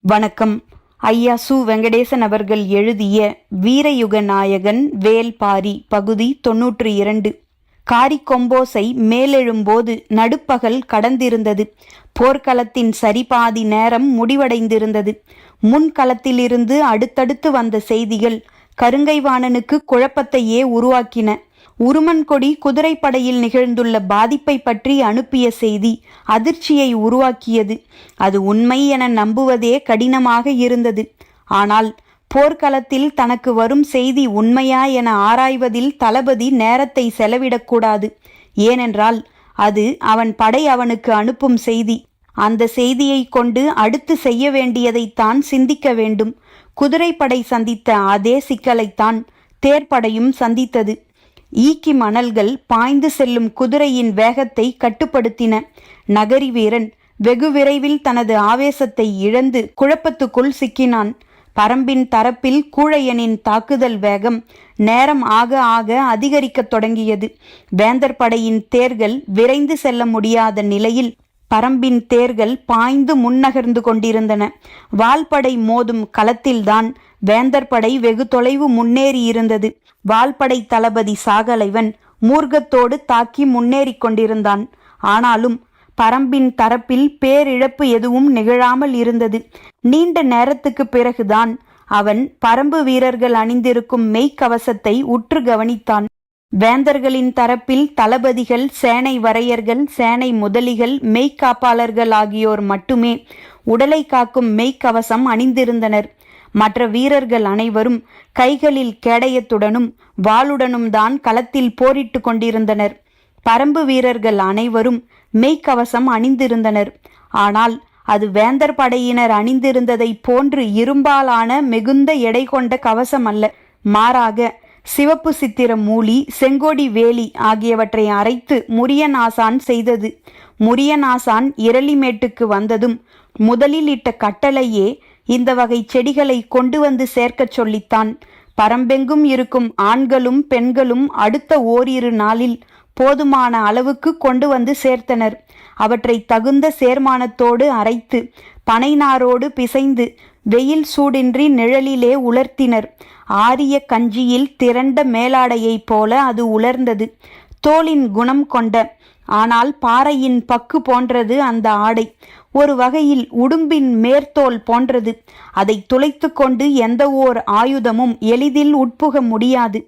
வணக்கம். ஐயா சு. வெங்கடேசன் அவர்கள் எழுதிய வீரயுக நாயகன் வேல்பாரி பகுதி 92. காரிக்கொம்போசை மேலெழும்போது நடுப்பகல் கடந்திருந்தது. போர்க்களத்தின் சரிபாதி நேரம் முடிவடைந்திருந்தது. முன்களத்திலிருந்து அடுத்தடுத்து வந்த செய்திகள் கருங்கைவாணனுக்கு குழப்பத்தையே உருவாக்கின. உருமன்கொடி குதிரைப்படையில் நிகழ்ந்துள்ள பாதிப்பை பற்றி அனுப்பிய செய்தி அதிர்ச்சியை உருவாக்கியது. அது உண்மை என நம்புவதே கடினமாக இருந்தது. ஆனால் போர்க்களத்தில் தனக்கு வரும் செய்தி உண்மையா என ஆராய்வதில் தளபதி நேரத்தை செலவிடக்கூடாது. ஏனென்றால் அது அவன் படை அவனுக்கு அனுப்பும் செய்தி. அந்த செய்தியை கொண்டு அடுத்து செய்ய வேண்டியதைத்தான் சிந்திக்க வேண்டும். குதிரைப்படை சந்தித்த அதே சிக்கலைத்தான் தேர்ப்படையும் சந்தித்தது. ஈக்கி மணல்கள் பாய்ந்து செல்லும் குதிரையின் வேகத்தை கட்டுப்படுத்தின. நகரி வீரன் வெகு விரைவில் தனது ஆவேசத்தை இழந்து குழப்பத்துக்குள் சிக்கினான். பரம்பின் தரப்பில் கூழையனின் தாக்குதல் வேகம் நேரம் ஆக ஆக அதிகரிக்கத் தொடங்கியது. வேந்தர் படையின் தேர்கள் விரைந்து செல்ல முடியாத நிலையில் பரம்பின் தேர்கள் பாய்ந்து முன்னகர்ந்து கொண்டிருந்தன. வால்படை மோதும் களத்தில்தான் வேந்தர் படை வெகு தொலைவு முன்னேறியிருந்தது. வால்படை தளபதி சாகலைவன் மூர்க்கத்தோடு தாக்கி முன்னேறி கொண்டிருந்தான். ஆனாலும் பரம்பின் தரப்பில் பேரிழப்பு எதுவும் நிகழாமல் இருந்தது. நீண்ட நேரத்துக்கு பிறகுதான் அவன் பரம்பு வீரர்கள் அணிந்திருக்கும் மெய்க்கவசத்தை உற்று கவனித்தான். வேந்தர்களின் தரப்பில் தளபதிகள், சேனை வரையர்கள், சேனை முதலிகள், மெய்க்காப்பாளர்கள் ஆகியோர் மட்டுமே உடலை காக்கும் மெய்க்கவசம் அணிந்திருந்தனர். மற்ற வீரர்கள் அனைவரும் கைகளில் கேடயத்துடனும் வாளுடனும் தான் களத்தில் போரிட்டு கொண்டிருந்தனர். பரம்பு வீரர்கள் அனைவரும் மெய்க்கவசம் அணிந்திருந்தனர். ஆனால் அது வேந்தர் படையினர் அணிந்திருந்ததை போன்று இரும்பாலான மிகுந்த எடை கொண்ட கவசம் அல்ல. மாறாக சிவப்பு சித்திர மூலி, செங்கோடி வேலி ஆகியவற்றை அரைத்து முரியனாசான் செய்தது. முரியனாசான் இரளிமேட்டுக்கு வந்ததும் முதலில் இட்ட கட்டளையே இந்த வகை செடிகளை கொண்டு வந்து சேர்க்கச் சொல்லித்தான். பரம்பெங்கும் இருக்கும் ஆண்களும் பெண்களும் அடுத்த ஓரிரு நாளில் போதுமான அளவுக்கு கொண்டு வந்து சேர்த்தனர். அவற்றை தகுந்த சேர்மானத்தோடு அரைத்து பனைநாரோடு பிசைந்து வெயில் சூடின்றி நிழலிலே உலர்த்தினர். ஆரிய கஞ்சியில் திரண்ட மேலாடையைப் போல அது உலர்ந்தது. தோலின் குணம் கொண்ட ஆனால் பாறையின் பக்கு போன்றது அந்த ஆடை. ஒரு வகையில் உடும்பின் மேற்தோல் போன்றது. அதை துளைத்து கொண்டு எந்த ஓர் ஆயுதமும் எளிதில் உட்புக முடியாது.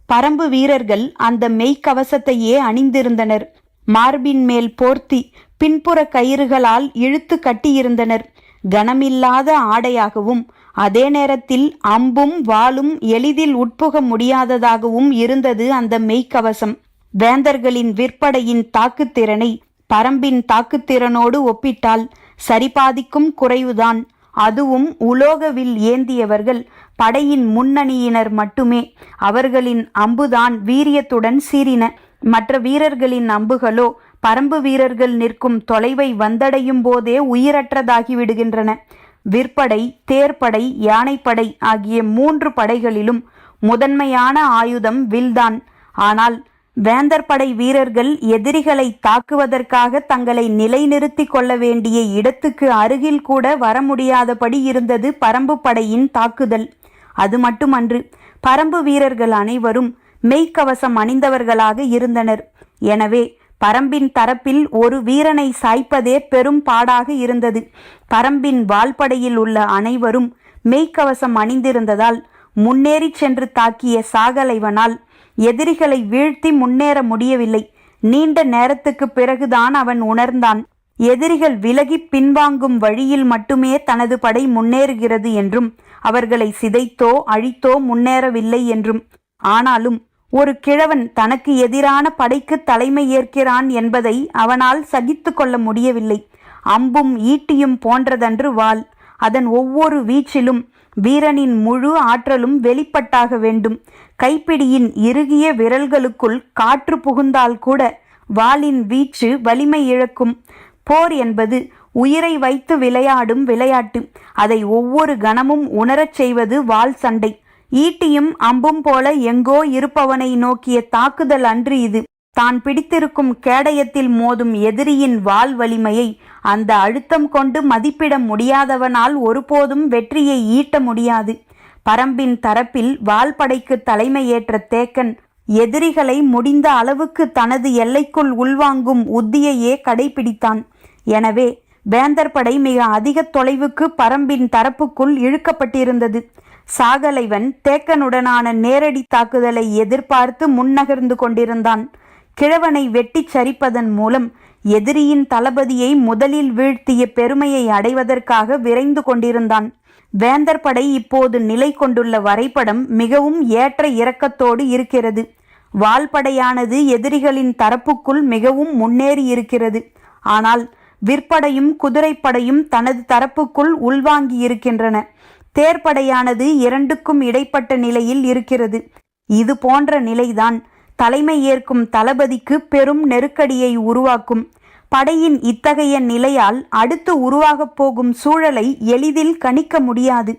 பரம்பு வீரர்கள் அந்த மெய்க்கவசத்தையே அணிந்திருந்தனர். மார்பின் மேல் போர்த்தி பின்புற கயிறுகளால் இழுத்து கட்டியிருந்தனர். கனமில்லாத ஆடையாகவும் அதே நேரத்தில் அம்பும் வாளும் எளிதில் உட்புக முடியாததாகவும் இருந்தது அந்த மெய்க்கவசம். வேந்தர்களின் விற்படையின் தாக்குத்திறனை பரம்பின் தாக்குத்திறனோடு ஒப்பிட்டால் சரிபாதிக்கும் குறைவுதான். அதுவும் உலோகவில் ஏந்தியவர்கள் படையின் முன்னணியினர் மட்டுமே. அவர்களின் அம்புதான் வீரியத்துடன் சீறின. மற்ற வீரர்களின் அம்புகளோ பரம்பு வீரர்கள் நிற்கும் தொலைவை வந்தடையும் போதே உயிரற்றதாகி விடுகின்றன. விற்படை, தேர்ப்படை, யானைப்படை ஆகிய 3 படைகளிலும் முதன்மையான ஆயுதம் வில்தான். ஆனால் வேந்தர் படை வீரர்கள் எதிரிகளை தாக்குவதற்காக தங்களை நிலைநிறுத்தி கொள்ள வேண்டிய இடத்துக்கு அருகில் கூட வர முடியாதபடி இருந்தது பரம்பு படையின் தாக்குதல். அது மட்டுமன்று, பரம்பு வீரர்கள் அனைவரும் மெய்க்கவசம் அணிந்தவர்களாக இருந்தனர். எனவே பரம்பின் தரப்பில் ஒரு வீரனை சாய்ப்பதே பெரும் பாடாக இருந்தது. பரம்பின் வால்படையில் உள்ள அனைவரும் மெய்க்கவசம் அணிந்திருந்ததால் முன்னேறி சென்று தாக்கிய சாகலைவனால் எதிரிகளை வீழ்த்தி முன்னேற முடியவில்லை. நீண்ட நேரத்துக்கு பிறகுதான் அவன் உணர்ந்தான், எதிரிகள் விலகி பின்வாங்கும் வழியில் மட்டுமே தனது படை முன்னேறுகிறது என்றும் அவர்களை சிதைத்தோ அழித்தோ முன்னேறவில்லை என்றும். ஆனாலும் ஒரு கிழவன் தனக்கு எதிரான படைக்கு தலைமை ஏற்கிறான் என்பதை அவனால் சகித்து கொள்ள முடியவில்லை. அம்பும் ஈட்டியும் போன்றதன்று வாள். அதன் ஒவ்வொரு வீச்சிலும் வீரனின் முழு ஆற்றலும் வெளிப்பட்டாக வேண்டும். கைப்பிடியின் இறுகிய விரல்களுக்குள் காற்று புகுந்தால் கூட வாளின் வீச்சு வலிமை இழக்கும். போர் என்பது உயிரை வைத்து விளையாடும் விளையாட்டு. அதை ஒவ்வொரு கணமும் உணரச் செய்வது வாள் சண்டை. ஈட்டியும் அம்பும் போல எங்கோ இருப்பவனை நோக்கிய தாக்குதல் அன்று இது. தான் பிடித்திருக்கும் கேடயத்தில் மோதும் எதிரியின் வாள் வலிமையை அந்த அழுத்தம் கொண்டு மதிப்பிட முடியாதவனால் ஒருபோதும் வெற்றியை ஈட்ட முடியாது. பரம்பின் தரப்பில் வாள்படைக்கு தலைமையேற்ற தேக்கன் எதிரிகளை முடிந்த அளவுக்கு தனது எல்லைக்குள் உள்வாங்கும் உத்தியையே கடைபிடித்தான். எனவே வேந்தர் படை மிக அதிக தொலைவுக்கு பரம்பின் தரப்புக்குள் இழுக்கப்பட்டிருந்தது. சாகலைவன் தேக்கனுடனான நேரடி தாக்குதலை எதிர்பார்த்து முன்னகர்ந்து கொண்டிருந்தான். கிழவனை வெட்டிச் சரிப்பதன் மூலம் எதிரியின் தளபதியை முதலில் வீழ்த்திய பெருமையை அடைவதற்காக விரைந்து கொண்டிருந்தான். வேந்தர் படை இப்போது நிலை கொண்டுள்ள வரைபடம் மிகவும் ஏற்ற இறக்கத்தோடு இருக்கிறது. வாள்படையானது எதிரிகளின் தரப்புக்குள் மிகவும் முன்னேறி இருக்கிறது. ஆனால் விற்படையும் குதிரைப்படையும் தனது தரப்புக்குள் உள்வாங்கி இருக்கின்றன. தேர்ப்படையானது இரண்டுக்கும் இடைப்பட்ட நிலையில் இருக்கிறது. இது போன்ற நிலைதான் தலைமை ஏற்கும் தளபதிக்கு பெரும் நெருக்கடியை உருவாக்கும். படையின் இத்தகைய நிலையால் அடுத்து உருவாகப் போகும் சூழலை எளிதில் கணிக்க முடியாது.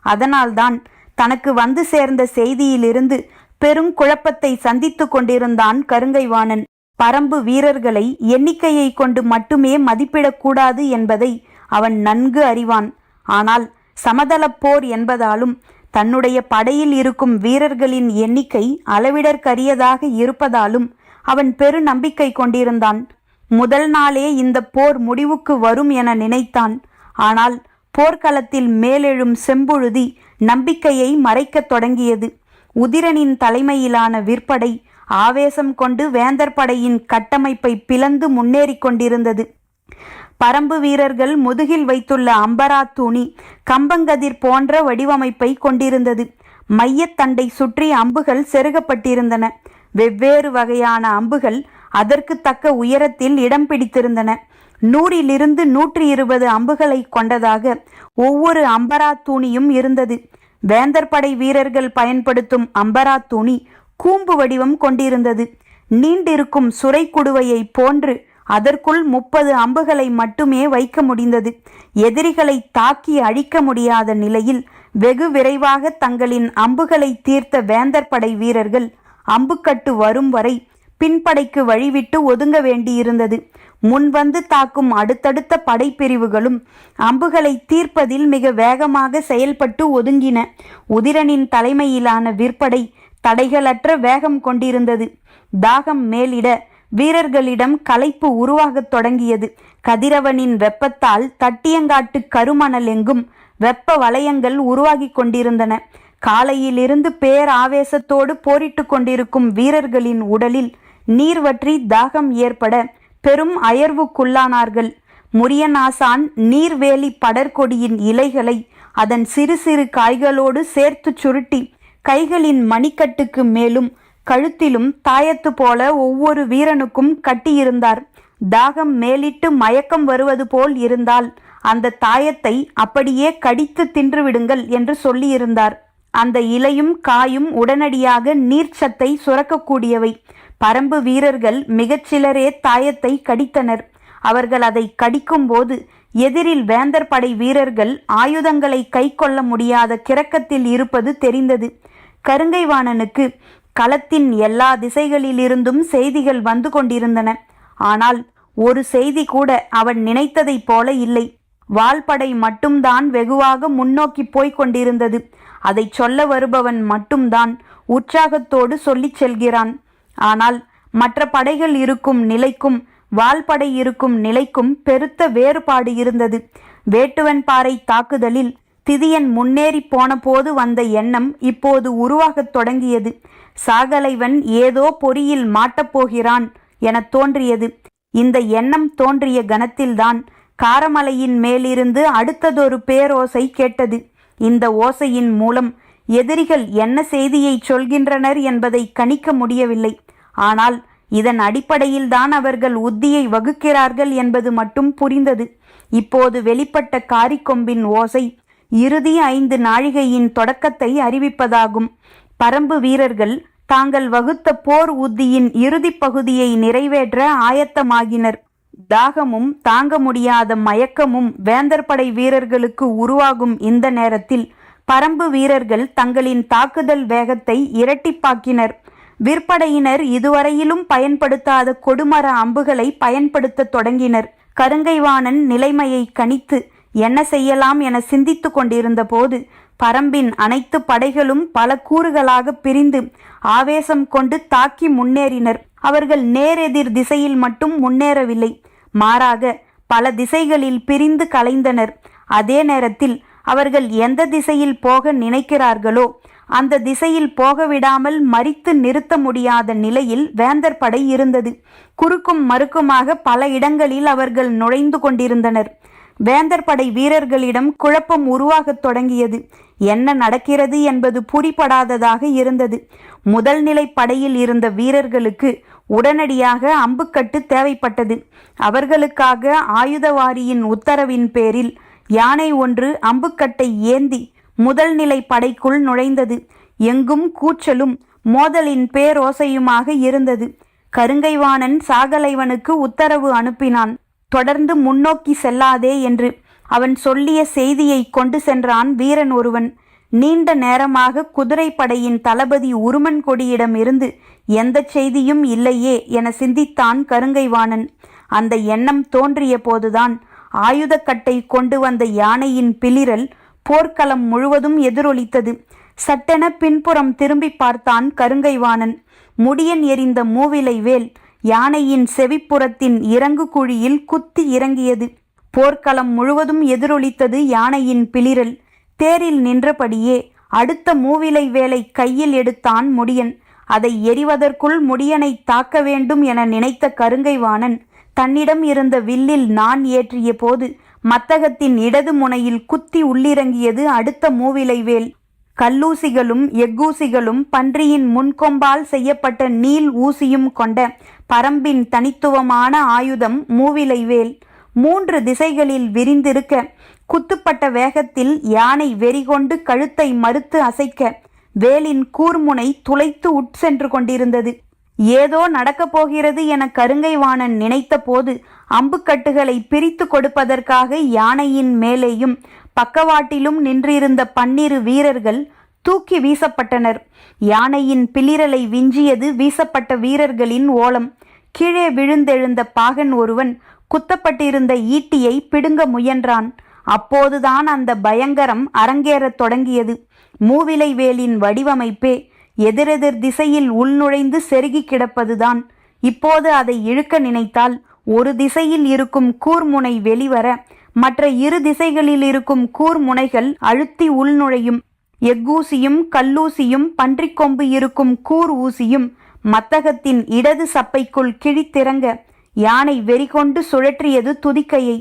அதனால்தான் தனக்கு வந்து சேர்ந்த செய்தியிலிருந்து பெரும் குழப்பத்தை சந்தித்து கொண்டிருந்தான் கருங்கைவாணன். பரம்பு வீரர்களை எண்ணிக்கையை கொண்டு மட்டுமே மதிப்பிடக்கூடாது என்பதை அவன் நன்கு அறிவான். ஆனால் சமதளப் போர் என்பதாலும் தன்னுடைய படையில் இருக்கும் வீரர்களின் எண்ணிக்கை அளவிடற்கரியதாக இருப்பதாலும் அவன் பெரு நம்பிக்கை கொண்டிருந்தான். முதல் நாளே இந்த போர் முடிவுக்கு வரும் என நினைத்தான். ஆனால் போர்க்களத்தில் மேலெழும் செம்புழுதி நம்பிக்கையை மறைக்கத் தொடங்கியது. உதிரனின் தலைமையிலான விற்படை ஆவேசம் கொண்டு வேந்தர் படையின் கட்டமைப்பை பிளந்து முன்னேறி கொண்டிருந்தது. பரம்பு வீரர்கள் முதுகில் வைத்துள்ள அம்பரா தூணி கம்பங்கதிர் போன்ற வடிவமைப்பை கொண்டிருந்தது. மையத்தண்டை சுற்றி அம்புகள் செருகப்பட்டிருந்தன. வெவ்வேறு வகையான அம்புகள் அதற்கு தக்க உயரத்தில் இடம் பிடித்திருந்தன. 100 to 120 அம்புகளை கொண்டதாக ஒவ்வொரு அம்பரா தூணியும் இருந்தது. வேந்தர் படை வீரர்கள் பயன்படுத்தும் அம்பரா தூணி கூம்பு வடிவம் கொண்டிருந்தது. நீண்டிருக்கும் சுரை குடுவையை போன்று அதற்குள் 30 அம்புகளை மட்டுமே வைக்க முடிந்தது. எதிரிகளை தாக்கி அழிக்க முடியாத நிலையில் வெகு விரைவாக தங்களின் அம்புகளை தீர்த்த வேந்தர் படை வீரர்கள் அம்புக்கட்டு வரும் வரை பின்படைக்கு வழிவிட்டு ஒதுங்க வேண்டியிருந்தது. முன்வந்து தாக்கும் அடுத்தடுத்த படைப்பிரிவுகளும் அம்புகளை தீர்ப்பதில் மிக வேகமாக செயல்பட்டு ஒதுங்கின. உதிரனின் தலைமையிலான விற்படை தடைகளற்ற வேகம் கொண்டிருந்தது. தாகம் மேலிட வீரர்களிடம் களைப்பு உருவாகத் தொடங்கியது. கதிரவனின் வெப்பத்தால் தட்டியங்காட்டு கருமணல் எங்கும் வெப்ப வலயங்கள் உருவாகி கொண்டிருந்தன. காலையிலிருந்து பேராவேசத்தோடு போரிட்டு கொண்டிருக்கும் வீரர்களின் உடலில் நீர் வற்றி தாகம் ஏற்பட பெரும் அயர்வுக்குள்ளானார்கள். முரியனாசான் நீர்வேலி படர்கொடியின் இலைகளை அதன் சிறு சிறு காய்களோடு சேர்த்து சுருட்டி கைகளின் மணிக்கட்டுக்கு மேலும் கழுத்திலும் தாயத்து போல ஒவ்வொரு வீரனுக்கும் கட்டியிருந்தார். தாகம் மேலிட்டு மயக்கம் வருவது போல் இருந்தால் அந்த தாயத்தை அப்படியே கடித்து தின்றுவிடுங்கள் என்று சொல்லியிருந்தார். அந்த இலையும் காயும் உடனடியாக நீர்ச்சத்தை சுரக்கக்கூடியவை. பரம்பு வீரர்கள் மிகச்சிலரே தாயத்தை கடித்தனர். அவர்கள் அதை கடிக்கும் போது எதிரில் வேந்தர் படை வீரர்கள் ஆயுதங்களை கை கொள்ள முடியாத கிறக்கத்தில் இருப்பது தெரிந்தது. கருங்கைவாணனுக்கு களத்தின் எல்லா திசைகளிலிருந்தும் செய்திகள் வந்து கொண்டிருந்தன. ஆனால் ஒரு செய்தி கூட அவன் நினைத்ததைப் போல இல்லை. வாள்படை மட்டும்தான் வெகுவாக முன்னோக்கி போய்க் கொண்டிருந்தது. அதை சொல்ல வருபவன் மட்டும்தான் உற்சாகத்தோடு சொல்லிச் செல்கிறான். ஆனால் மற்ற படைகள் இருக்கும் நிலைக்கும் வாள்படை இருக்கும் நிலைக்கும் பெருத்த வேறுபாடு இருந்தது. வேட்டுவன் பாறை தாக்குதலில் திதியன் முன்னேறி போன போது வந்த எண்ணம் இப்போது உருவாகத் தொடங்கியது. சாகலைவன் ஏதோ பொறியில் மாட்டப்போகிறான் என தோன்றியது. இந்த எண்ணம் தோன்றிய கணத்தில்தான் காரமலையின் மேலிருந்து அடுத்ததொரு பேரோசை கேட்டது. இந்த ஓசையின் மூலம் எதிரிகள் என்ன செய்தியை சொல்கின்றனர் என்பதை கணிக்க முடியவில்லை. ஆனால் இதன் அடிப்படையில்தான் அவர்கள் உத்தியை வகுக்கிறார்கள் என்பது மட்டும் புரிந்தது. இப்போது வெளிப்பட்ட காரிக்கொம்பின் ஓசை இறுதி 5 நாழிகையின் தொடக்கத்தை அறிவிப்பதாகும். பரம்பு வீரர்கள் தாங்கள் வகுத்த போர் உத்தியின் இறுதி பகுதியை நிறைவேற்ற ஆயத்தமாகினர். தாகமும் தாங்க முடியாத மயக்கமும் வேந்தர் படை வீரர்களுக்கு உருவாகும் இந்த நேரத்தில் பரம்பு வீரர்கள் தங்களின் தாக்குதல் வேகத்தை இரட்டிப்பாக்கினர். விற்படையினர் இதுவரையிலும் பயன்படுத்தாத கொடுமர அம்புகளை பயன்படுத்த தொடங்கினர். கருங்கைவாணன் நிலைமையை கணித்து என்ன செய்யலாம் என சிந்தித்து கொண்டிருந்த போது பரம்பின் அனைத்து படைகளும் பல கூறுகளாக பிரிந்து ஆவேசம் கொண்டு தாக்கி முன்னேறினர். அவர்கள் நேரெதிர் திசையில் மட்டும் முன்னேறவில்லை, மாறாக பல திசைகளில் பிரிந்து கலைந்தனர். அதே நேரத்தில் அவர்கள் எந்த திசையில் போக நினைக்கிறார்களோ அந்த திசையில் போக விடாமல் மறித்து நிறுத்த முடியாத நிலையில் வேந்தர் படை இருந்தது. குறுக்கும் மறுக்குமாக பல இடங்களில் அவர்கள் நுழைந்து கொண்டிருந்தனர். வேந்தர் படை வீரர்களிடம் குழப்பம் உருவாகத் தொடங்கியது. என்ன நடக்கிறது என்பது புரிபடாததாக இருந்தது. முதல் நிலை படையில் இருந்த வீரர்களுக்கு உடனடியாக அம்புக்கட்டு தேவைப்பட்டது. அவர்களுக்காக ஆயுதவாரியின் உத்தரவின் பேரில் யானை ஒன்று அம்புக்கட்டை ஏந்தி முதல் நிலை படைக்குள் நுழைந்தது. எங்கும் கூச்சலும் மோதலின் பேரோசையுமாக இருந்தது. கருங்கைவாணன் சாகலைவனுக்கு உத்தரவு அனுப்பினான். தொடர்ந்து முன்னோக்கி செல்லாதே என்று. அவன் சொல்லிய செய்தியை கொண்டு சென்றான் வீரன் ஒருவன். நீண்ட நேரமாக குதிரைப்படையின் தளபதி உருமன் கொடியிடம் இருந்து எந்த செய்தியும் இல்லையே என சிந்தித்தான் கருங்கைவாணன். அந்த எண்ணம் தோன்றிய போதுதான் ஆயுதக்கட்டை கொண்டு வந்த யானையின் பிளிரல் போர்க்களம் முழுவதும் எதிரொலித்தது. சட்டென பின்புறம் திரும்பி பார்த்தான் கருங்கைவாணன். முடியன் எறிந்த மூவிலை வேல் யானையின் செவிப்புறத்தின் இறங்கு குழியில் குத்தி இறங்கியது. போர்க்களம் முழுவதும் எதிரொலித்தது யானையின் பிளிரல். தேரில் நின்றபடியே அடுத்த மூவிலை வேலை கையில் எடுத்தான் முடியன். அதை எறிவதற்குள் முடியனை தாக்க வேண்டும் என நினைத்த கருங்கைவாணன் தன்னிடம் இருந்த வில்லில் நான் ஏற்றிய போது மத்தகத்தின் இடது முனையில் குத்தி உள்ளிறங்கியது அடுத்த மூவிலை வேல். கல்லூசிகளும் எக்கூசிகளும் பன்றியின் முன்கொம்பால் செய்யப்பட்ட நீள் ஊசியும் கொண்ட பரம்பின் தனித்துவமான ஆயுதம் மூவிலை வேல். 3 திசைகளில் விரிந்திருக்க குத்துப்பட்ட வேகத்தில் யானை வெறிகொண்டு கழுத்தை மறுத்து அசைக்க வேலின் கூர்முனை துளைத்து உட்சென்று கொண்டிருந்தது. ஏதோ நடக்கப் போகிறது என கருங்கைவாணன் நினைத்த போது அம்புக்கட்டுகளை பிரித்து கொடுப்பதற்காக யானையின் மேலேயும் பக்கவாட்டிலும் நின்றிருந்த 12 வீரர்கள் தூக்கி வீசப்பட்டனர். யானையின் பிளிரலை விஞ்சியது வீசப்பட்ட வீரர்களின் ஓலம். கீழே விழுந்தெழுந்த பாகன் ஒருவன் குத்தப்பட்டிருந்த ஈட்டியை பிடுங்க முயன்றான். அப்போதுதான் அந்த பயங்கரம் அரங்கேறத் தொடங்கியது. மூவிலை வேலின் வடிவமைப்பே எதிரெதிர் திசையில் உள்நுழைந்து செருகி கிடப்பதுதான். இப்போது அதை இழுக்க நினைத்தால் ஒரு திசையில் இருக்கும் கூர்முனை வெளிவர மற்ற 2 திசைகளில் இருக்கும் கூர்முனைகள் அழுத்தி உள்நுழையும். எக்கூசியும் கல்லூசியும் பன்றிக்கொம்பு இருக்கும் கூர் ஊசியும் மத்தகத்தின் இடது சப்பைக்குள் கிழித்திறங்க யானை வெறிகொண்டு சுழற்றியது துதிக்கையை.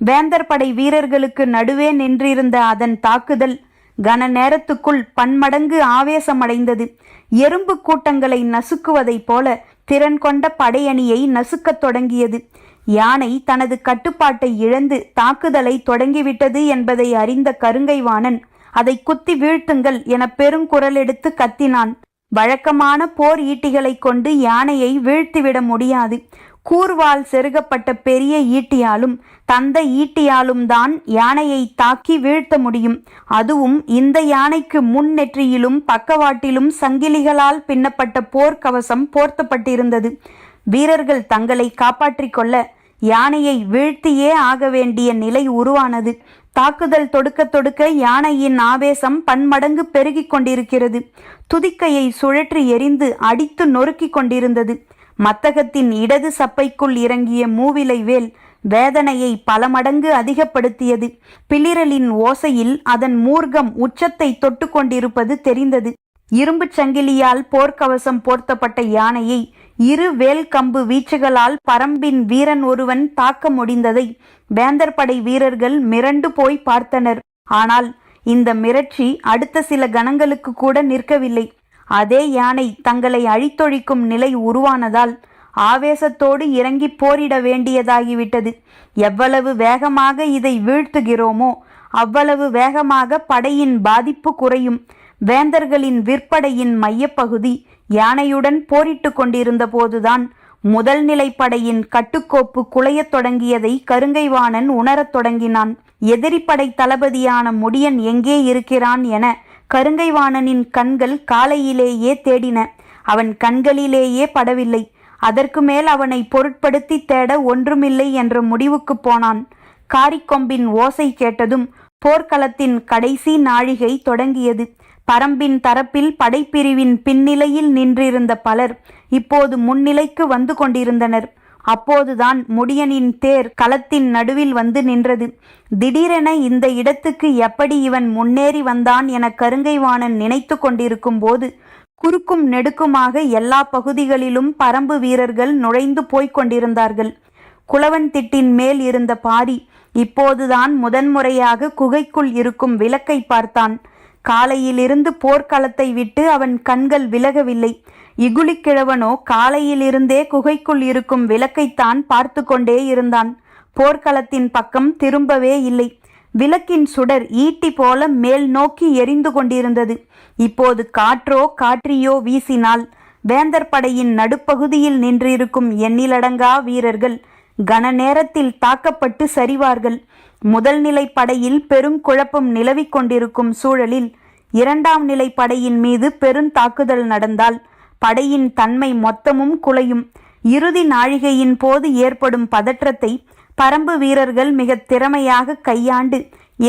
வேந்தர் படை வீரர்களுக்கு நடுவே நின்றிருந்த அதன் தாக்குதல் கன நேரத்துக்குள் பன்மடங்கு ஆவேசமடைந்தது. எறும்பு கூட்டங்களை நசுக்குவதைப் போல திறன் கொண்ட படையணியை நசுக்கத் தொடங்கியது. யானை தனது கட்டுப்பாட்டை இழந்து தாக்குதலை தொடங்கிவிட்டது என்பதை அறிந்த கருங்கைவாணன் அதை குத்தி வீழ்த்துங்கள் என பெருங்குரல் எடுத்து கத்தினான். வழக்கமான போர் ஈட்டிகளை கொண்டு யானையை வீழ்த்திவிட முடியாது. கூர்வால் செருகப்பட்ட பெரிய ஈட்டியாலும் தந்த ஈட்டியாலும் தான் யானையை தாக்கி வீழ்த்த முடியும். அதுவும் இந்த யானைக்கு முன் நெற்றியிலும் பக்கவாட்டிலும் சங்கிலிகளால் பின்னப்பட்ட போர்க்கவசம் போர்த்தப்பட்டிருந்தது. வீரர்கள் தங்களை காப்பாற்றிக் கொள்ள யானையை வீழ்த்தியே ஆக வேண்டிய நிலை உருவானது. தாக்குதல் தொடுக்க தொடுக்க யானையின் ஆவேசம் பன்மடங்கு பெருகிக் கொண்டிருக்கிறது. துதிக்கையை சுழற்றி எறிந்து அடித்து நொறுக்கி கொண்டிருந்தது. மத்தகத்தின் இடது சப்பைக்குள் இறங்கிய மூவிலை வேல் வேதனையை பல மடங்கு அதிகப்படுத்தியது. பிளிரலின் ஓசையில் அதன் மூர்க்கம் உச்சத்தை தொட்டு கொண்டிருப்பது தெரிந்தது. இரும்பு சங்கிலியால் போர்க்கவசம் போர்த்தப்பட்ட யானையை 2 வேல் கம்பு வீச்சுகளால் பரம்பின் வீரன் ஒருவன் தாக்க முடிந்ததை வேந்தர் படை வீரர்கள் மிரண்டு போய் பார்த்தனர். ஆனால் இந்த மிரட்சி அடுத்த சில கணங்களுக்கு கூட நிற்கவில்லை. அதே யானை தங்களை அழித்தொழிக்கும் நிலை உருவானதால் ஆவேசத்தோடு இறங்கி போரிட வேண்டியதாகிவிட்டது. எவ்வளவு வேகமாக இதை வீழ்த்துகிறோமோ அவ்வளவு வேகமாக படையின் பாதிப்பு குறையும். வேந்தர்களின் விற்படையின் மையப்பகுதி யானையுடன் போரிட்டு கொண்டிருந்த போதுதான் முதல் நிலைப்படையின் கட்டுக்கோப்பு குலையத் தொடங்கியதை கருங்கைவாணன் உணரத் தொடங்கினான். எதிரிப்படை தளபதியான முடியன் எங்கே இருக்கிறான் என கருங்கைவாணனின் கண்கள் காலையிலேயே தேடின. அவன் கண்களிலேயே படவில்லை. அதற்கு மேல் அவனை பொருட்படுத்தி தேட ஒன்றுமில்லை என்ற முடிவுக்கு போனான். காரிக்கொம்பின் ஓசை கேட்டதும் போர்க்களத்தின் கடைசி நாழிகை தொடங்கியது. பரம்பின் தரப்பில் படைப்பிரிவின் பின்னிலையில் நின்றிருந்த பலர் இப்போது முன்னிலைக்கு வந்து கொண்டிருந்தனர். அப்போதுதான் முடியனின் தேர் களத்தின் நடுவில் வந்து நின்றது. திடீரென இந்த இடத்துக்கு எப்படி இவன் முன்னேறி வந்தான் என கருங்கைவாணன் நினைத்து கொண்டிருக்கும் போது குறுக்கும் நெடுக்குமாக எல்லா பகுதிகளிலும் பரம்பு வீரர்கள் நுழைந்து போய்க் கொண்டிருந்தார்கள். குளவன் திட்டின் மேல் இருந்த பாரி இப்போதுதான் முதன்முறையாக குகைக்குள் இருக்கும் விளக்கை பார்த்தான். காலையிலிருந்து போர்க்களத்தை விட்டு அவன் கண்கள் விலகவில்லை. இகுலிக்கிழவனோ காலையிலிருந்தே குகைக்குள் இருக்கும் விளக்கைத்தான் பார்த்து கொண்டே இருந்தான். போர்க்களத்தின் பக்கம் திரும்பவே இல்லை. விளக்கின் சுடர் ஈட்டி போல மேல் நோக்கி எரிந்து கொண்டிருந்தது. இப்போது காற்றோ காற்றியோ வீசினால் வேந்தர் படையின் நடுப்பகுதியில் நின்றிருக்கும் எண்ணிலடங்கா வீரர்கள் கன நேரத்தில் தாக்கப்பட்டு சரிவார்கள். முதல் நிலை படையில் பெருங்குழப்பம் நிலவிக் கொண்டிருக்கும் சூழலில் இரண்டாம் நிலை படையின் மீது பெருந்தாக்குதல் நடந்தால் படையின் தன்மை மொத்தமும் குலையும். இறுதி நாழிகையின் போது ஏற்படும் பதற்றத்தை பரம்பு வீரர்கள் மிக திறமையாக கையாண்டு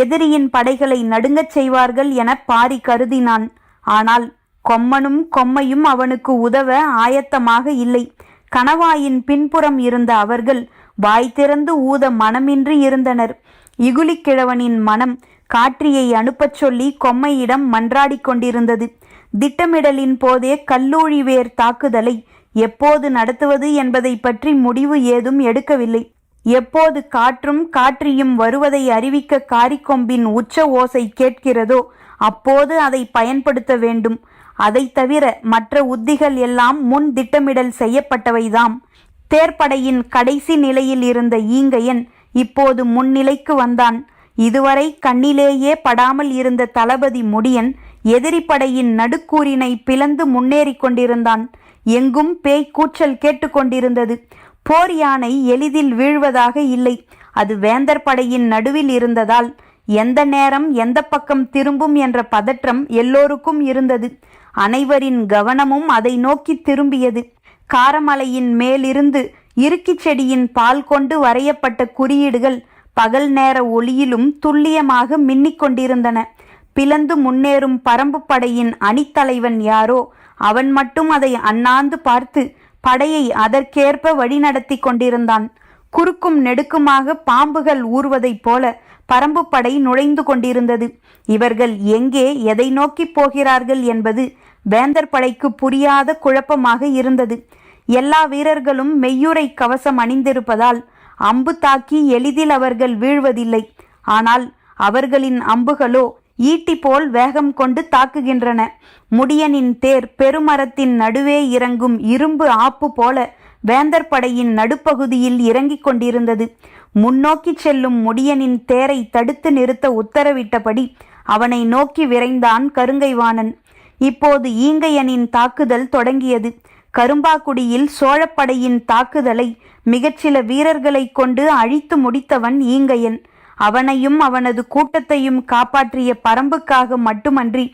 எதிரியின் படைகளை நடுங்கச் செய்வார்கள் என பாரி கருதினான். ஆனால் கொம்மனும் கொம்மையும் அவனுக்கு உதவ ஆயத்தமாக இல்லை. கணவாயின் பின்புறம் இருந்த அவர்கள் வாய் திறந்து ஊத மனமின்றி இருந்தனர். இகுலிக்கிழவனின் மனம் காற்றியை அனுப்பச் சொல்லி கொம்மையிடம் மன்றாடிக் கொண்டிருந்தது. திட்டமிடலின் போதே கல்லூழி வேர் தாக்குதலை எப்போது நடத்துவது என்பதை பற்றி முடிவு ஏதும் எடுக்கவில்லை. எப்போது காற்றும் காற்றியும் வருவதை அறிவிக்க காரிக்கொம்பின் உச்ச ஓசை கேட்கிறதோ அப்போது அதை பயன்படுத்த வேண்டும். அதை தவிர மற்ற உத்திகள் எல்லாம் முன் திட்டமிடல் செய்யப்பட்டவைதாம். தேர்ப்படையின் கடைசி நிலையில் இருந்த ஈங்கையன் இப்போது முன்னிலைக்கு வந்தான். இதுவரை கண்ணிலேயே படாமல் இருந்த தளபதி முடியன் எதிரிப்படையின் நடுக்கூறினை பிளந்து முன்னேறி கொண்டிருந்தான். எங்கும் பேய் கூச்சல் கேட்டுக்கொண்டிருந்தது. போர் யானை எளிதில் வீழ்வதாக இல்லை. அது வேந்தர் படையின் நடுவில் இருந்ததால் எந்த நேரம் எந்த பக்கம் திரும்பும் என்ற பதற்றம் எல்லோருக்கும் இருந்தது. அனைவரின் கவனமும் அதை நோக்கி திரும்பியது. காரமலையின் மேலிருந்து இருக்கிச் செடியின் பால் கொண்டு வரையப்பட்ட குறியீடுகள் பகல் நேர ஒளியிலும் துல்லியமாக மின்னிக் கொண்டிருந்தன. பிளந்து முன்னேறும் பரம்பு படையின் அணித்தலைவன் யாரோ அவன் மட்டும் அதை அண்ணாந்து பார்த்து படையை அதற்கேற்ப வழிநடத்தி கொண்டிருந்தான். குறுக்கும் நெடுக்குமாக பாம்புகள் ஊறுவதைப் போல பரம்பு படை நுழைந்து கொண்டிருந்தது. இவர்கள் எங்கே எதை நோக்கி போகிறார்கள் என்பது வேந்தர் படைக்கு புரியாத குழப்பமாக இருந்தது. எல்லா வீரர்களும் மெய்யுறை கவசம் அணிந்திருப்பதால் அம்பு தாக்கி எளிதில் அவர்கள் வீழ்வதில்லை. ஆனால் அவர்களின் அம்புகளோ ஈட்டி போல் வேகம் கொண்டு தாக்குகின்றன. முடியனின் தேர் பெருமரத்தின் நடுவே இறங்கும் இரும்பு ஆப்பு போல வேந்தர் படையின் நடுப்பகுதியில் இறங்கிக் கொண்டிருந்தது. முன்னோக்கி செல்லும் முடியனின் தேரை தடுத்து நிறுத்த உத்தரவிட்டபடி அவனை நோக்கி விரைந்தான் கருங்கைவாணன். இப்போது ஈங்கையனின் தாக்குதல் தொடங்கியது. கரும்பாக்குடியில் சோழப்படையின் தாக்குதலை மிகச்சில வீரர்களை கொண்டு அழித்து முடித்தவன் ஈங்கையன். அவனையும் அவனது கூட்டத்தையும் காப்பாற்றிய பரம்புக்காக மட்டுமன்றி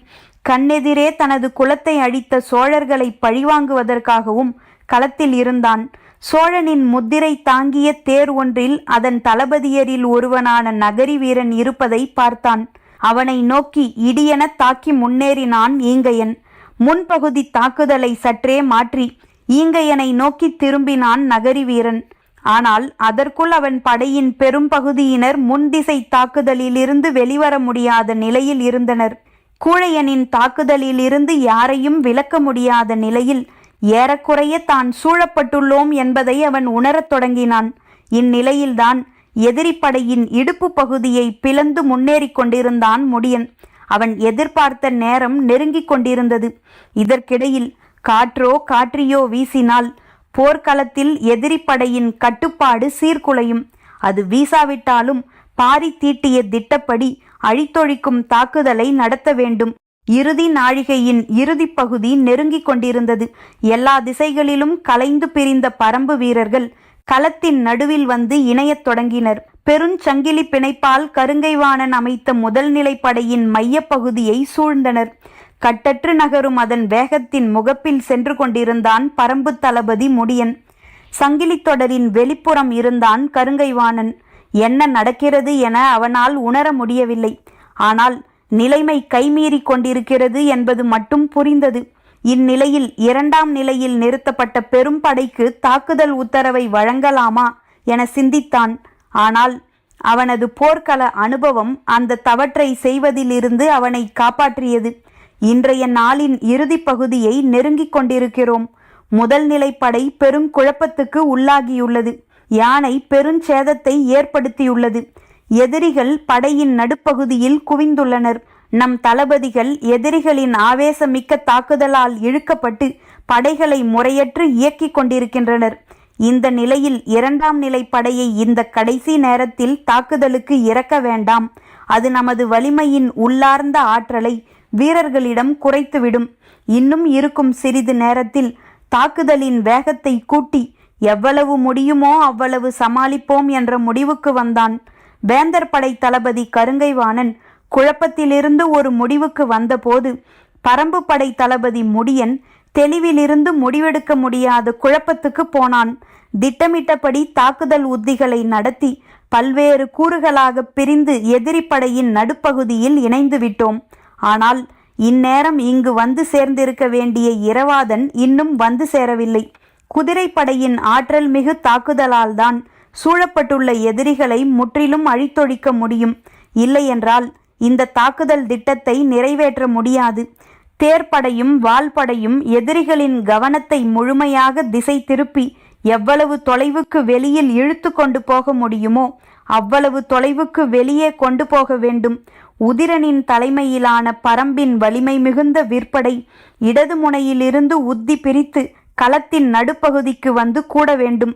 கண்ணெதிரே தனது குலத்தை அழித்த சோழர்களை பழிவாங்குவதற்காகவும் களத்தில் இருந்தான். சோழனின் முத்திரை தாங்கிய தேர் ஒன்றில் அதன் தளபதியரில் ஒருவனான நகரி வீரன் இருப்பதை பார்த்தான். அவனை நோக்கி இடியென தாக்கி முன்னேறினான் ஈங்கையன். முன்பகுதி தாக்குதலை சற்றே மாற்றி ஈங்கையனை நோக்கி திரும்பினான் நகரி வீரன். ஆனால் அதற்குள் அவன் படையின் பெரும் பகுதியினர் முன்திசை தாக்குதலிலிருந்து வெளிவர முடியாத நிலையில் இருந்தனர். கூழையனின் தாக்குதலிலிருந்து யாரையும் விலக்க முடியாத நிலையில் ஏறக்குறைய தான் சூழப்பட்டுள்ளோம் என்பதை அவன் உணரத் தொடங்கினான். இந்நிலையில்தான் எதிரிப்படையின் இடுப்பு பகுதியை பிளந்து முன்னேறி கொண்டிருந்தான் முடியன். அவன் எதிர்பார்த்த நேரம் நெருங்கிக் கொண்டிருந்தது. இதற்கிடையில் காற்றோ காற்றியோ வீசினால் போர்க்களத்தில் எதிரிப்படையின் கட்டுப்பாடு சீர்குலையும். அது வீசாவிட்டாலும் பாரி தீட்டிய திட்டப்படி அழித்தொழிக்கும் தாக்குதலை நடத்த வேண்டும். இறுதி நாழிகையின் இறுதி பகுதி நெருங்கிக் கொண்டிருந்தது. எல்லா திசைகளிலும் கலைந்து பிரிந்த பரம்பு வீரர்கள் களத்தின் நடுவில் வந்து இணையத் தொடங்கினர். பெருஞ்சங்கிலி பிணைப்பால் கருங்கைவாணன் அமைத்த முதல் நிலை படையின் மைய பகுதியை சூழ்ந்தனர். கட்டற்று நகரும் அதன் வேகத்தின் முகப்பில் சென்று கொண்டிருந்தான் பரம்பு தளபதி முடியன். சங்கிலி தொடரின் வெளிப்புறம் இருந்தான் கருங்கைவாணன். என்ன நடக்கிறது என அவனால் உணர முடியவில்லை. ஆனால் நிலைமை கைமீறி கொண்டிருக்கிறது என்பது மட்டும் புரிந்தது. இந்நிலையில் 2ஆம் நிலையில் நிறுத்தப்பட்ட பெரும் படைக்கு தாக்குதல் உத்தரவை வழங்கலாமா என சிந்தித்தான். ஆனால் அவனது போர்க்கள அனுபவம் அந்த தவற்றை செய்வதிலிருந்து அவனை காப்பாற்றியது. இன்றைய நாளின் இறுதி பகுதியை நெருங்கிக் கொண்டிருக்கிறோம். முதல் நிலைப்படை பெருங்குழப்பத்துக்கு உள்ளாகியுள்ளது. யானை பெருஞ்சேதத்தை ஏற்படுத்தியுள்ளது. எதிரிகள் படையின் நடுப்பகுதியில் குவிந்துள்ளனர். நம் தளபதிகள் எதிரிகளின் ஆவேசமிக்க தாக்குதலால் இழுக்கப்பட்டு படைகளை முறையற்று இயக்கிக் கொண்டிருக்கின்றனர். இந்த நிலையில் 2ஆம் நிலை படையை இந்த கடைசி நேரத்தில் தாக்குதலுக்கு இறக்க வேண்டாம். அது நமது வலிமையின் உள்ளார்ந்த ஆற்றலை வீரர்களிடம் குறைத்துவிடும். இன்னும் இருக்கும் சிறிது நேரத்தில் தாக்குதலின் வேகத்தை கூட்டி எவ்வளவு முடியுமோ அவ்வளவு சமாளிப்போம் என்ற முடிவுக்கு வந்தான். வேந்தர் படை தளபதி கருங்கைவாணன் குழப்பத்திலிருந்து ஒரு முடிவுக்கு வந்தபோது பரம்பு படை தளபதி முடியன் தெளிவிலிருந்து முடிவெடுக்க முடியாத குழப்பத்துக்கு போனான். திட்டமிட்டபடி தாக்குதல் உத்திகளை நடத்தி பல்வேறு கூறுகளாக பிரிந்து எதிரி படையின் நடுப்பகுதியில் இணைந்து விட்டோம். ஆனால் இந்நேரம் இங்கு வந்து சேர்ந்திருக்க வேண்டிய இரவாதன் இன்னும் வந்து சேரவில்லை. குதிரைப்படையின் ஆற்றல் மிகு தாக்குதலால் தான் சூழப்பட்டுள்ள எதிரிகளை முற்றிலும் அழித்தொழிக்க முடியும். இல்லையென்றால் இந்த தாக்குதல் திட்டத்தை நிறைவேற்ற முடியாது. தேர்ப்படையும் வாள்படையும் எதிரிகளின் கவனத்தை முழுமையாக திசை திருப்பி எவ்வளவு தொலைவுக்கு வெளியில் இழுத்து கொண்டு போக முடியுமோ அவ்வளவு தொலைவுக்கு வெளியே கொண்டு போக வேண்டும். உதிரனின் தலைமையிலான பரம்பின் வலிமை மிகுந்த விற்படை இடது முனையிலிருந்து உத்தி பிரித்து களத்தின் நடுப்பகுதிக்கு வந்து கூட வேண்டும்.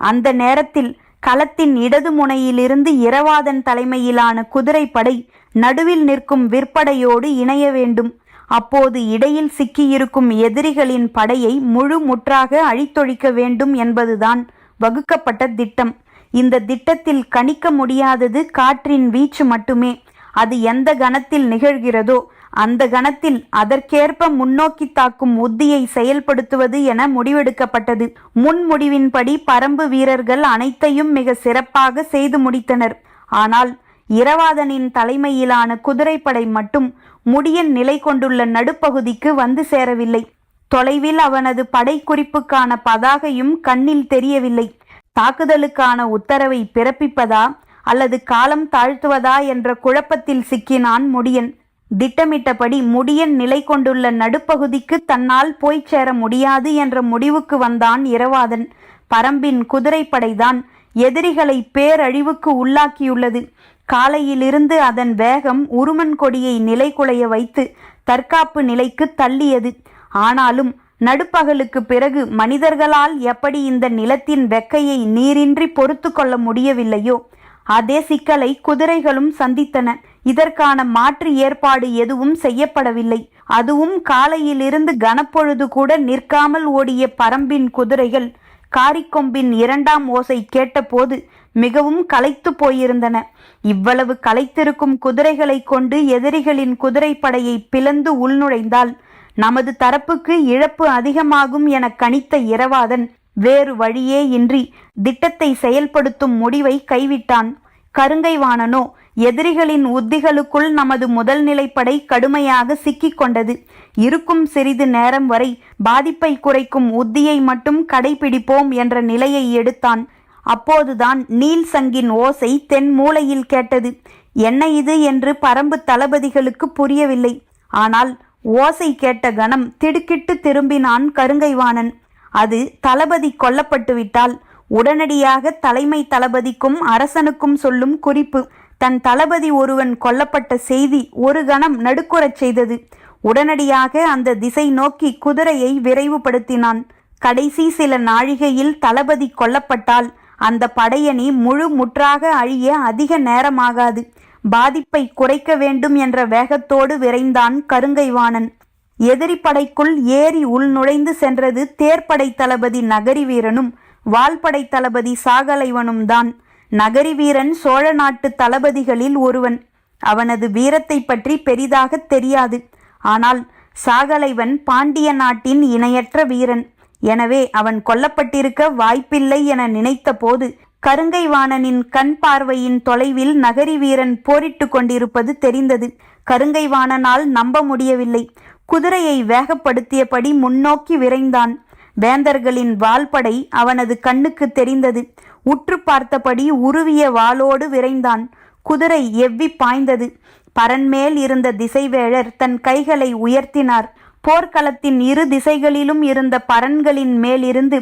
அந்த நேரத்தில் களத்தின் இடது முனையிலிருந்து இரவாதன் தலைமையிலான குதிரைப்படை நடுவில் நிற்கும் விற்படையோடு இணைய வேண்டும். அப்போது இடையில் சிக்கியிருக்கும் எதிரிகளின் படையை முழு முற்றாக அழித்தொழிக்க வேண்டும் என்பதுதான் வகுக்கப்பட்ட திட்டம். இந்த திட்டத்தில் கணிக்க முடியாதது காற்றின் வீச்சு மட்டுமே. அது எந்த கணத்தில் நிகழ்கிறதோ அந்த கணத்தில் அதற்கேற்ப முன்னோக்கி தாக்கும் உத்தியை செயல்படுத்துவது என முடிவெடுக்கப்பட்டது. முன்முடிவின்படி பரம்பு வீரர்கள் அனைத்தையும் மிக சிறப்பாக செய்து முடித்தனர். ஆனால் இரவாதனின் தலைமையிலான குதிரைப்படை மட்டும் முடியன் நிலை கொண்டுள்ள நடுப்பகுதிக்கு வந்து சேரவில்லை. தொலைவில் அவனது படை குறிப்புக்கான பதாகையும் கண்ணில் தெரியவில்லை. தாக்குதலுக்கான உத்தரவை பிறப்பிப்பதா அல்லது காலம் தாழ்த்துவதா என்ற குழப்பத்தில் சிக்கினான் முடியன். திட்டமிட்டபடி முடியன் நிலை கொண்டுள்ள நடுப்பகுதிக்கு தன்னால் போய் சேர முடியாது என்ற முடிவுக்கு வந்தான் இரவாதன். பரம்பின் குதிரைப்படைதான் எதிரிகளை பேரழிவுக்கு உள்ளாக்கியுள்ளது. காலையிலிருந்து அதன் வேகம் உருமன் கொடியை நிலைகுலைய வைத்து தற்காப்பு நிலைக்கு தள்ளியது. ஆனாலும் நடுப்பகலுக்கு பிறகு மனிதர்களால் எப்படி இந்த நிலத்தின் வெக்கையை நீரின்றி பொறுத்து கொள்ள முடியவில்லையோ அதே சிக்கலை குதிரைகளும் சந்தித்தன. இதற்கான மாற்று ஏற்பாடு எதுவும் செய்யப்படவில்லை. அதுவும் காலையிலிருந்து கனப்பொழுது கூட நிற்காமல் ஓடிய பரம்பின் குதிரைகள் காரிக்கொம்பின் 2ஆம் ஓசை கேட்டபோது மிகவும் களைத்து போயிருந்தன. இவ்வளவு களைத்திருக்கும் குதிரைகளை கொண்டு எதிரிகளின் குதிரைப்படையை பிளந்து உள்நுழைந்தால் நமது தரப்புக்கு இழப்பு அதிகமாகும் என கணித்த இரவாதன் வேறு வழியே இன்றி திட்டத்தை செயல்படுத்தும் முடிவை கைவிட்டான். கருங்கைவாணனோ எதிரிகளின் உத்திகளுக்குள் நமது முதல் நிலைப்படை கடுமையாக சிக்கிக் கொண்டது. இருக்கும் சிறிது நேரம் வரை பாதிப்பை குறைக்கும் உத்தியை மட்டும் கடைபிடிப்போம் என்ற நிலையை எடுத்தான். அப்போதுதான் நீல் சங்கின் ஓசை தென் மூலையில் கேட்டது. என்ன இது என்று பரம்பு தளபதிகளுக்கு புரியவில்லை. ஆனால் ஓசை கேட்ட கணம் திடுக்கிட்டு திரும்பினான் கருங்கைவாணன். அது தளபதி கொல்லப்பட்டு விட்டால் உடனடியாக தலைமை தளபதிக்கும் அரசனுக்கும் சொல்லும் குறிப்பு. தன் தளபதி ஒருவன் கொல்லப்பட்ட செய்தி ஒரு கணம் நடுக்குறச் செய்தது. உடனடியாக அந்த திசை நோக்கி குதிரையை விரைவுபடுத்தினான். கடைசி சில நாழிகையில் தளபதி கொல்லப்பட்டால் அந்த படையணி முழு முற்றாக அழிய அதிக நேரமாகாது. பாதிப்பை குறைக்க வேண்டும் என்ற வேகத்தோடு விரைந்தான் கருங்கைவாணன். எதிரி படைக்குள் ஏறி உள் நுழைந்து சென்றது தேர்ப்படை தளபதி நகரி வீரனும் வாள்படை தளபதி சாகலைவனும் தான். நகரி வீரன் சோழ நாட்டு தளபதிகளில் ஒருவன். அவனது வீரத்தை பற்றி பெரிதாக தெரியாது. ஆனால் சாகலைவன் பாண்டிய நாட்டின் இணையற்ற வீரன். எனவே அவன் கொல்லப்பட்டிருக்க வாய்ப்பில்லை என நினைத்த போது கருங்கை வாணனின் கண் பார்வையின் தொலைவில் நகரி வீரன் போரிட்டு கொண்டிருப்பது தெரிந்தது. கருங்கை வாணனால் நம்ப முடியவில்லை. குதிரையை வேகப்படுத்தியபடி முன்னோக்கி விரைந்தான். வேந்தர்களின் வாள்படை அவனது கண்ணுக்கு தெரிந்தது. உற்று பார்த்தபடி உருவிய வாளோடு விரைந்தான். குதிரை எவ்வி பாய்ந்தது. பரன்மேல் இருந்த திசைவேழர் தன் கைகளை உயர்த்தினார். போர்க்களத்தின் இரு திசைகளிலும் இருந்த பரன்களின் மேலிருந்து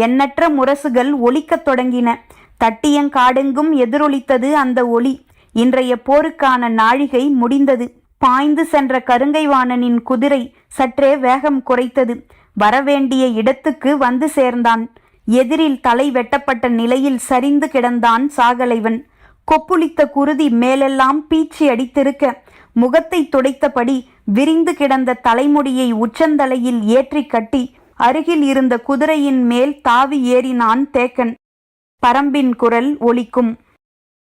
எண்ணற்ற முரசுகள் ஒலிக்கத் தொடங்கின. தட்டியங்காடெங்கும் எதிரொலித்தது அந்த ஒலி. இன்றைய போருக்கான நாழிகை முடிந்தது. பாய்ந்து சென்ற கருங்கைவாணனின் குதிரை சற்றே வேகம் குறைத்தது. வரவேண்டிய இடத்துக்கு வந்து சேர்ந்தான். எதிரில் தலை வெட்டப்பட்ட நிலையில் சரிந்து கிடந்தான் சாகலைவன். கொப்புளித்த குருதி மேலெல்லாம் பீச்சி அடித்திருக்க முகத்தை துடைத்தபடி விரிந்து கிடந்த தலைமுடியை உச்சந்தலையில் ஏற்றி கட்டி அருகில் இருந்த குதிரையின் மேல் தாவி ஏறினான் தேக்கன். பரம்பின் குரல் ஒலிக்கும்.